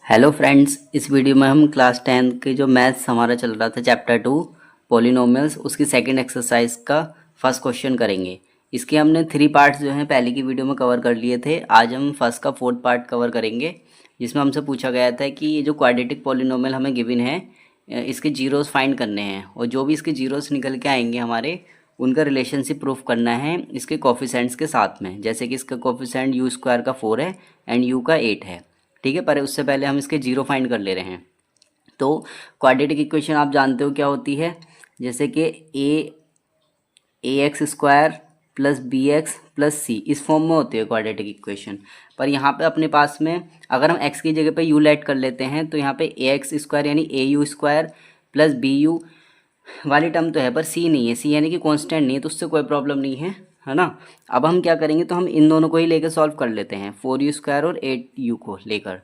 Hello friends, इस video में हम क्लास 10 के जो मैथ्स हमारा चल रहा था चैप्टर 2 पॉलिनोमियल्स उसकी सेकंड एक्सरसाइज का फर्स्ट क्वेश्चन करेंगे। इसके हमने 3 पार्ट्स जो हैं पहले की वीडियो में कवर कर लिए थे। आज हम फर्स्ट का 4th पार्ट कवर करेंगे, जिसमें हमसे पूछा गया था कि ये जो क्वाड्रेटिक पॉलिनोमियल हमें गिवन है इसके जीरोस फाइंड करने हैं और जो भी इसके जीरोस निकल के आएंगे हमारे उनका रिलेशनशिप प्रूफ करना है इसके कोफिशिएंट्स के साथ में। जैसे कि इसका कोफिशिएंट यू स्क्वायर का 4 है एंड यू का 8 है। ठीक है, पर उससे पहले हम इसके जीरो फाइंड कर ले रहे हैं। तो क्वाड्रेटिक इक्वेशन आप जानते हो क्या होती है, जैसे कि a x square plus b x plus c इस फॉर्म में होती है क्वाड्रेटिक इक्वेशन। पर यहाँ पे अपने पास में अगर हम एक्स की जगह पे यू लेट कर लेते हैं तो यहाँ पे ए एक्स स्क्वायर यानी a u square plus b u वाली टर्म तो है पर सी नहीं है, सी यानी कि कांस्टेंट नहीं है, तो उससे कोई प्रॉब्लम नहीं है ना। अब हम क्या करेंगे, तो हम इन दोनों को ही लेकर सॉल्व कर लेते हैं, 4u स्क्वायर और 8u को लेकर।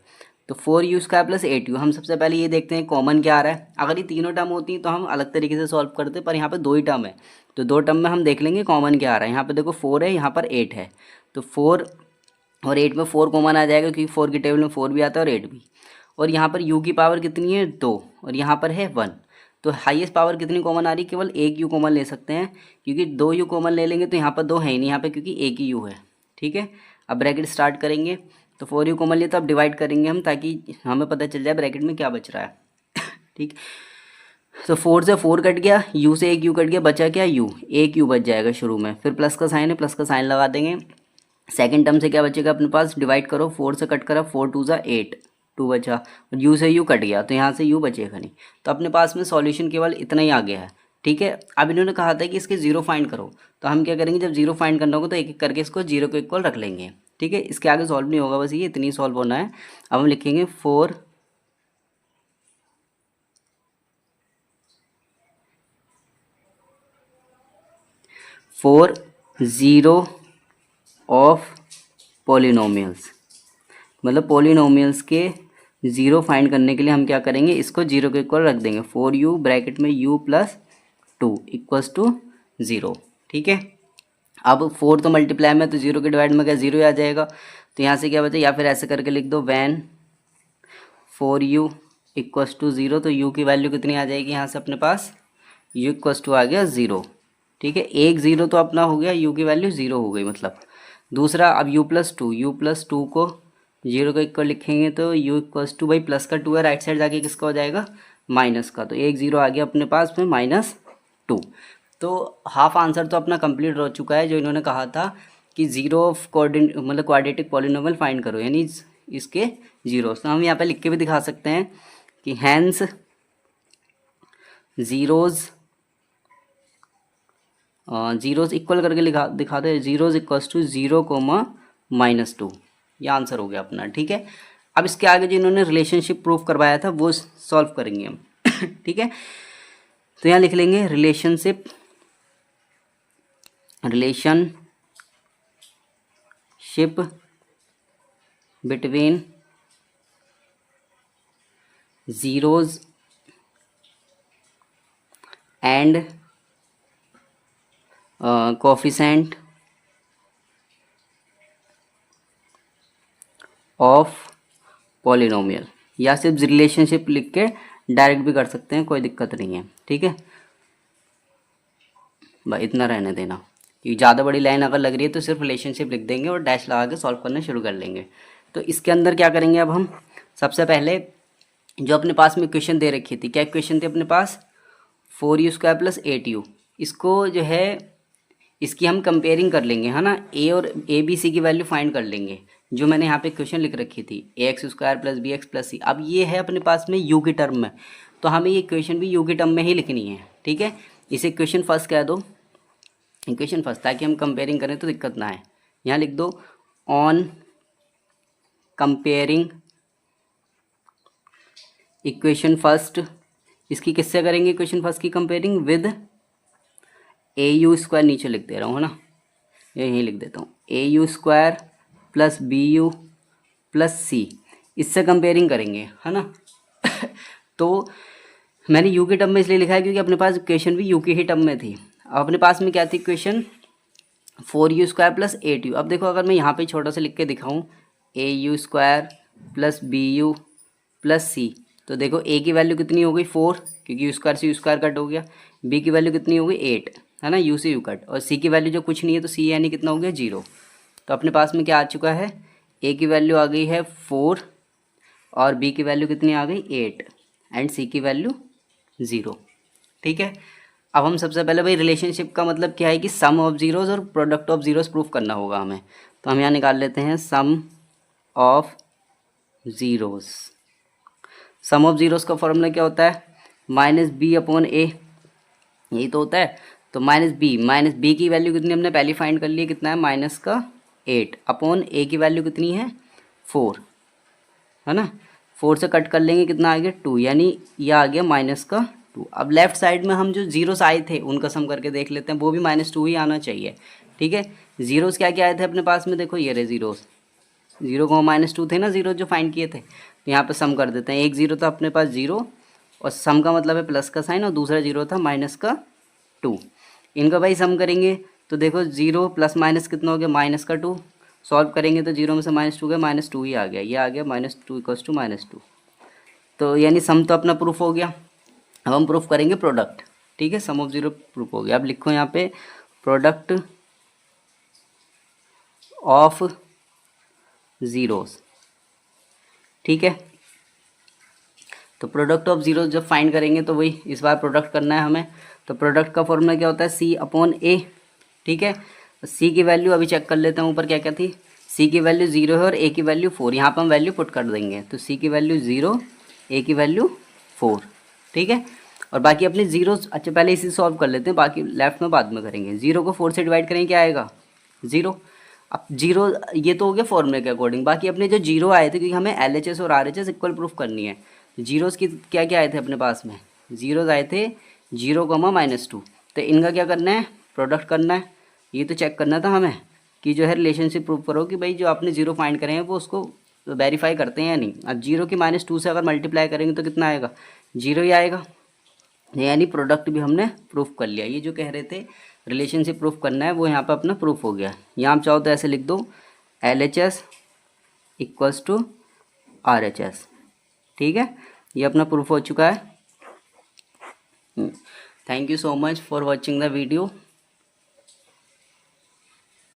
तो 4u स्क्वायर प्लस 8u हम सबसे पहले ये देखते हैं कॉमन क्या आ रहा है। अगर ये तीनों टर्म होती तो हम अलग तरीके से सॉल्व करते, पर यहाँ पे दो ही टर्म है तो दो टर्म में हम देख लेंगे कॉमन क्या आ रहा है। यहाँ पे देखो 4 है, यहाँ पर 8 है, तो 4 और 8 में 4 कॉमन आ जाएगा क्योंकि 4 की टेबल में 4 भी आता है और 8 भी। और यहाँ पर u की पावर कितनी है 2 और यहाँ पर है 1, तो हाईएस्ट पावर कितनी कॉमन आ रही है, केवल एक यू कॉमन ले सकते हैं क्योंकि 2 यू कॉमन ले लेंगे तो यहाँ पर 2 है ही नहीं यहाँ पे क्योंकि एक ही यू है। ठीक है, अब ब्रैकेट स्टार्ट करेंगे तो 4u कॉमन लिए तो अब डिवाइड करेंगे हम ताकि हमें पता चल जाए ब्रैकेट में क्या बच रहा है। ठीक, तो 4 से 4 कट गया, u से एक u कट गया, बचा क्या u, एक u बच जाएगा शुरू में, फिर प्लस का साइन है प्लस का साइन लगा देंगे। सेकेंड टर्म से क्या बचेगा अपने पास, डिवाइड करो, 4 से कट करा, 4 2 ज़ा 8, 2 बचा और u से u कट गया तो यहाँ से u बचेगा नहीं, तो अपने पास में सॉल्यूशन केवल इतना ही आ गया है। ठीक है, अब इन्होंने कहा था कि इसके जीरो फाइंड करो, तो हम क्या करेंगे, जब जीरो फाइंड करना होगा तो एक एक करके इसको जीरो को इक्वल रख लेंगे। ठीक है, इसके आगे सॉल्व नहीं होगा, बस ये इतनी सॉल्व होना है। अब हम लिखेंगे 4 जीरो ऑफ पॉलिनोमियल्स, मतलब पॉलिनोमियल्स के ज़ीरो फाइंड करने के लिए हम क्या करेंगे, इसको जीरो के इक्वल रख देंगे, 4u ब्रैकेट में u प्लस 2 इक्वल्स टू 0। ठीक है, अब 4 तो मल्टीप्लाई में तो जीरो के डिवाइड में क्या जीरो आ जाएगा, तो यहाँ से क्या बचा, या फिर ऐसे करके लिख दो वैन 4u इक्वल्स टू 0, तो u की वैल्यू कितनी आ जाएगी यहाँ से अपने पास, u इक्वल्स टू आ गया 0। ठीक है, एक ज़ीरो तो अपना हो गया, u की वैल्यू 0 हो गई मतलब। दूसरा अब u+2 को जीरो का इक्वल लिखेंगे तो u इक्वल्स टू, भाई प्लस का 2 है, राइट साइड जाके किसका हो जाएगा माइनस का, तो एक ज़ीरो आ गया अपने पास में -2। तो हाफ आंसर तो अपना कंप्लीट हो चुका है। जो इन्होंने कहा था कि जीरो ऑफ मतलब क्वाड्रेटिक पॉलिनोमियल फाइंड करो यानी इसके जीरोस, तो हम यहाँ पे लिख के भी दिखा सकते हैं कि हैंस जीरोस इक्वल करके दिखाते हैं, जीरोस इक्वल्स टू 0, -2, ये आंसर हो गया अपना। ठीक है, अब इसके आगे जो इन्होंने रिलेशनशिप प्रूफ करवाया था वो सॉल्व करेंगे हम। ठीक है, तो यहाँ लिख लेंगे relationship between zeros and coefficient of polynomial, या सिर्फ रिलेशनशिप लिख के डायरेक्ट भी कर सकते हैं, कोई दिक्कत नहीं है। ठीक है, भाई इतना रहने देना, क्योंकि ज़्यादा बड़ी लाइन अगर लग रही है तो सिर्फ रिलेशनशिप लिख देंगे और डैश लगा के सॉल्व करना शुरू कर लेंगे। तो इसके अंदर क्या करेंगे, अब हम सबसे पहले जो अपने पास में इक्वेशन दे रखी थी, क्या इक्वेशन थी अपने पास, 4u स्क्वायर प्लस 8u, इसको जो है इसकी हम कंपेयरिंग कर लेंगे, है ना, ए और ए बी सी की वैल्यू फाइंड कर लेंगे, जो मैंने यहाँ पे इक्वेशन लिख रखी थी, a x square plus b x plus c. अब ये है अपने पास में यू की टर्म में, तो हमें ये इक्वेशन भी यू की टर्म में ही लिखनी है। ठीक है, इसे इक्वेशन फर्स्ट कह दो, इक्वेशन फर्स्ट, ताकि हम कंपेयरिंग करें तो दिक्कत ना है। यहाँ लिख दो ऑन कंपेयरिंग इक्वेशन फर्स्ट, इसकी किससे करेंगे इक्वेशन फर्स्ट की comparing, with A u square, नीचे लिख दे रहा हूँ, है ना, यहीं लिख देता हूँ, a u square plus b u plus c, इससे कंपेयरिंग करेंगे, है ना। तो मैंने यू के टर्म में इसलिए लिखा है क्योंकि अपने पास इक्वेशन भी यू की ही टर्म में थी। अब अपने पास में क्या थी equation, 4u square plus 8u। अब देखो अगर मैं यहाँ पे छोटा सा लिख के दिखाऊँ, a u square plus b u plus c, तो देखो ए की वैल्यू कितनी हो गई 4, क्योंकि यू स्क्वायर से यू स्क्वायर कट हो गया। बी की वैल्यू कितनी हो गई 8, है ना, यू से यू कट। और सी की वैल्यू जो कुछ नहीं है तो सी यानी कितना हो गया 0। तो अपने पास में क्या आ चुका है, ए की वैल्यू आ गई है 4 और बी की वैल्यू कितनी आ गई 8 एंड सी की वैल्यू 0। ठीक है, अब हम सबसे पहले भाई रिलेशनशिप का मतलब क्या है कि सम ऑफ जीरोज़ और प्रोडक्ट ऑफ जीरोज़ प्रूफ करना होगा हमें। तो हम यहाँ निकाल लेते हैं sum of zeros. Sum of zeros का फॉर्मूला क्या होता है, माइनस बी अपॉन ए, यही तो होता है। तो माइनस बी की वैल्यू कितनी हमने पहले फाइंड कर ली, कितना है माइनस का 8 अपॉन ए की वैल्यू कितनी है 4, है ना। 4 से कट कर लेंगे, कितना आ गया 2, यानी ये आ गया माइनस का 2। अब लेफ्ट साइड में हम जो जीरोस आए थे उनका सम करके देख लेते हैं, वो भी -2 ही आना चाहिए। ठीक है, जीरोस क्या क्या आए थे अपने पास में, देखो ये रहे जीरोस, 0 को -2 थे ना जीरो जो फाइंड किए थे। तो यहाँ पे सम कर देते हैं, एक जीरो था अपने पास 0 और सम का मतलब है प्लस का साइन, और दूसरा जीरो था माइनस का 2। इनका भाई सम करेंगे तो देखो 0 प्लस माइनस कितना हो गया -2। सॉल्व करेंगे तो 0 में से -2 गया, -2 ही आ गया, ये आ गया -2 = -2। तो यानी सम तो अपना प्रूफ हो गया। अब हम प्रूफ करेंगे प्रोडक्ट। ठीक है, सम ऑफ जीरो प्रूफ हो गया। अब लिखो यहाँ पे प्रोडक्ट ऑफ ज़ीरोज़। ठीक है, तो प्रोडक्ट ऑफ जीरो जब फाइंड करेंगे तो वही इस बार प्रोडक्ट करना है हमें। तो प्रोडक्ट का फॉर्मूला क्या होता है, सी अपॉन ए। ठीक है, सी की वैल्यू अभी चेक कर लेते हैं ऊपर क्या क्या थी। सी की वैल्यू 0 है और ए की वैल्यू 4, यहाँ पर हम वैल्यू पुट कर देंगे। तो सी की वैल्यू 0, ए की वैल्यू 4। ठीक है, और बाकी अपने जीरो, अच्छा पहले इसी सॉल्व कर लेते हैं, बाकी लेफ्ट में बाद में करेंगे। 0 को 4 से डिवाइड करेंगे क्या आएगा 0। अब 0 ये तो हो गया फॉर्मूले के अकॉर्डिंग। बाकी अपने जो जीरो आए थे, क्योंकि हमें LHS और RHS इक्वल प्रूफ करनी है, जीरोज़ की क्या क्या आए थे अपने पास में, जीरोज़ आए थे 0, -2। तो इनका क्या करना है, प्रोडक्ट करना है। ये तो चेक करना था हमें कि जो है रिलेशनशिप प्रूफ करो कि भाई जो आपने जीरो फाइंड करे हैं वो उसको वेरीफाई करते हैं या नहीं। अब 0 की -2 से अगर मल्टीप्लाई करेंगे तो कितना आएगा, 0 ही आएगा, यानी प्रोडक्ट भी हमने प्रूफ कर लिया। ये जो कह रहे थे रिलेशनशिप प्रूफ करना है वो यहाँ पे अपना प्रूफ हो गया। यहाँ आप चाहो तो ऐसे लिख दो LHS = RHS। ठीक है, ये अपना प्रूफ हो चुका है। Thank you so much for watching the video.